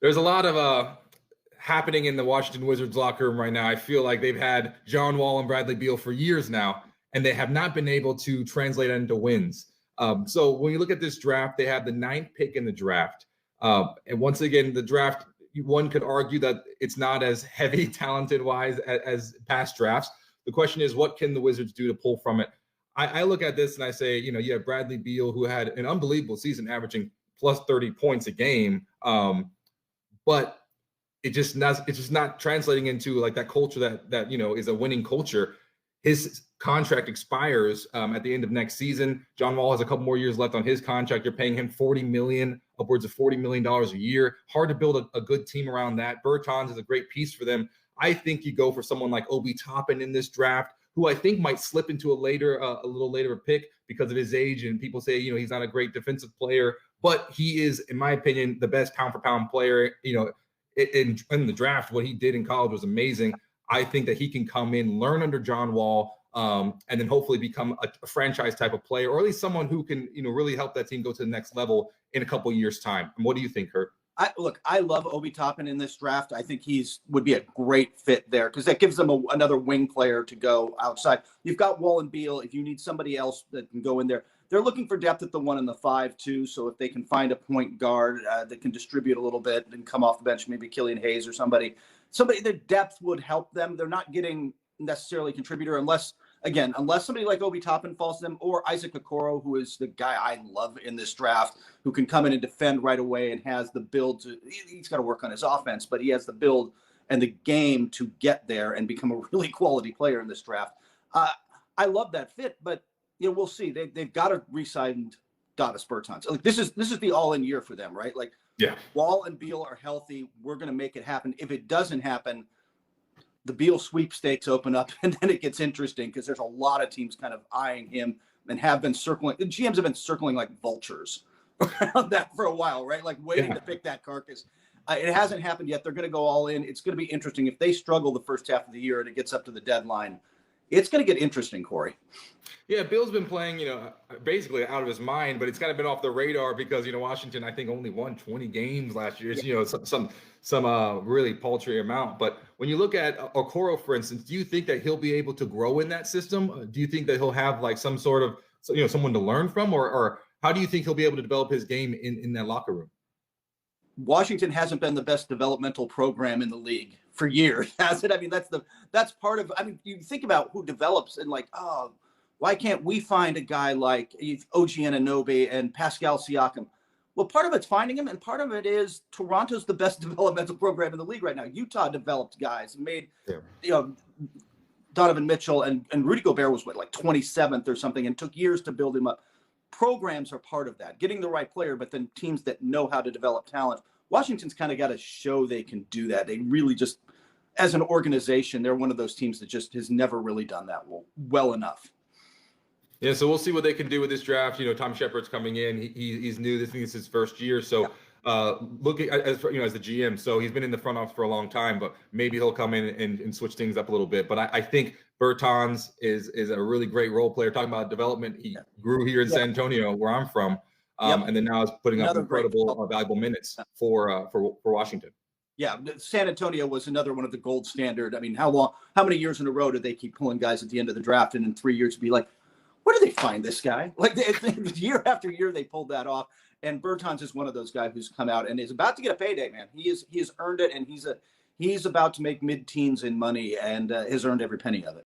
There's a lot of happening in the Washington Wizards locker room right now. I feel like they've had John Wall and Bradley Beal for years now, and they have not been able to translate into wins. So when you look at this draft, they have the 9th pick in the draft. And once again, the draft, one could argue that it's not as heavy talented wise as past drafts. The question is, what can the Wizards do to pull from it? I look at this and I say, you have Bradley Beal, who had an unbelievable season, averaging plus 30 points a game. But it's just not translating into like that culture that is a winning culture. His contract expires at the end of next season. John Wall has a couple more years left on his contract. You're paying him upwards of $40 million a year. Hard to build a good team around that. Bertans is a great piece for them. I think you go for someone like Obi Toppin in this draft, who I think might slip into a little later pick because of his age. And people say, he's not a great defensive player, but he is, in my opinion, the best pound for pound player. In the draft, what he did in college was amazing. I think that he can come in, learn under John Wall, and then hopefully become a franchise type of player, or at least someone who can, really help that team go to the next level in a couple of years' time. And what do you think, Kurt? I love Obi Toppin in this draft. I think would be a great fit there because that gives them another wing player to go outside. You've got Wall and Beal. If you need somebody else that can go in there, they're looking for depth at the 1 and the 5 too. So if they can find a point guard that can distribute a little bit and come off the bench, maybe Killian Hayes or somebody, their depth would help them. They're not getting necessarily a contributor unless somebody like Obi Toppin falls to them, or Isaac Okoro, who is the guy I love in this draft, who can come in and defend right away and has the build he's got to work on his offense, but he has the build and the game to get there and become a really quality player in this draft. I love that fit, but we'll see. They've got to re-sign Davis Bertans. Like this is the all-in year for them, right? Like, yeah, Wall and Beal are healthy. We're going to make it happen. If it doesn't happen, the Beal sweepstakes open up, and then it gets interesting because there's a lot of teams kind of eyeing him and have been circling. The GMs have been circling like vultures around that for a while, right? Like waiting to pick that carcass. It hasn't happened yet. They're going to go all in. It's going to be interesting. If they struggle the first half of the year and it gets up to the deadline, it's going to get interesting, Corey. Yeah, Bill's been playing, basically out of his mind, but it's kind of been off the radar because, Washington, I think, only won 20 games last year. It's, some really paltry amount. But when you look at Okoro, for instance, do you think that he'll be able to grow in that system? Do you think that he'll have like some sort of, someone to learn from, or how do you think he'll be able to develop his game in that locker room? Washington hasn't been the best developmental program in the league for years, has it? I mean, that's part of. I mean, you think about who develops and like, oh, why can't we find a guy like OG Anunoby and Pascal Siakam? Well, part of it's finding him, and part of it is Toronto's the best developmental program in the league right now. Utah developed guys and made, Donovan Mitchell and Rudy Gobert was like 27th or something, and took years to build him up. Programs are part of that, getting the right player, but then teams that know how to develop talent. Washington's kind of got to show they can do that. They really just, as an organization, they're one of those teams that just has never really done that well enough. Yeah, so we'll see what they can do with this draft. Tom Shepard's coming in. He's new. This is his first year. So looking as the GM, so he's been in the front office for a long time, but maybe he'll come in and switch things up a little bit. But I think Bertans is a really great role player. Talking about development, he grew here in San Antonio, where I'm from, and then now is putting up incredible, valuable minutes for Washington. Yeah, San Antonio was another one of the gold standard. I mean, how many years in a row did they keep pulling guys at the end of the draft, and in 3 years be like, where do they find this guy? Like year after year, they pulled that off. And Bertans is one of those guys who's come out and is about to get a payday, man. He has earned it, and he's about to make mid-teens in money and has earned every penny of it.